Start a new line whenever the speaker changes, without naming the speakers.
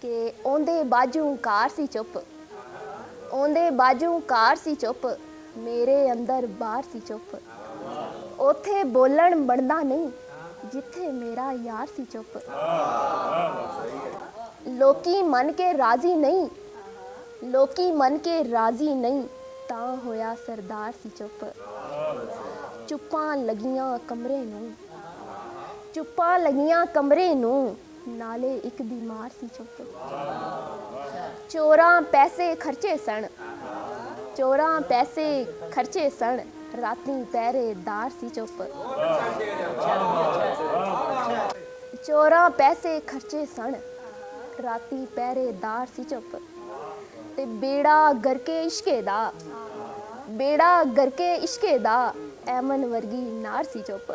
ਕਿ ਉਹਦੇ ਬਾਝੋਂ ਕਾਰ ਸੀ ਚੁੱਪ, ਉਹਦੇ ਬਾਝੋਂ ਕਾਰ ਸੀ ਚੁੱਪ, ਮੇਰੇ ਅੰਦਰ ਬਾਹਰ ਸੀ ਚੁੱਪ। ਉੱਥੇ ਬੋਲਣ ਬਣਦਾ ਨਹੀਂ ਜਿੱਥੇ ਮੇਰਾ ਯਾਰ ਸੀ ਚੁੱਪ। ਲੋਕੀ ਮੰਨ ਕੇ ਰਾਜ਼ੀ ਨਹੀਂ, ਲੋਕੀ ਮੰਨ ਕੇ ਰਾਜ਼ੀ ਨਹੀਂ, ਤਾਂ ਹੋਇਆ ਸਰਦਾਰ ਸੀ ਚੁੱਪ। ਚੁੱਪਾਂ ਲੱਗੀਆਂ ਕਮਰੇ ਨੂੰ, ਚੁੱਪਾਂ ਲੱਗੀਆਂ ਕਮਰੇ ਨੂੰ, ਨਾਲੇ ਇੱਕ ਬਿਮਾਰ ਸੀ ਚੁੱਪ। ਚੋਰਾਂ ਪੈਸੇ ਖਰਚੇ ਸਨ, ਚੋਰਾਂ ਪੈਸੇ ਖਰਚੇ ਸਨ, ਰਾਤੀ ਪਹਿਰੇਦਾਰ ਸੀ ਚੁੱਪ। ਚੋਰਾਂ ਪੈਸੇ ਖਰਚੇ ਸਨ, ਰਾਤੀ ਪਹਿਰੇਦਾਰ ਸੀ ਚੁੱਪ। ਤੇ ਬੇੜਾ ਗਰਕੇ ਇਸ਼ਕੇ ਦਾ, ਬੇੜਾ ਗਰਕੇ ਇਸ਼ਕੇ ਦਾ, ਐਮਨ ਵਰਗੀ ਨਾਰ ਸੀ ਚੁੱਪ।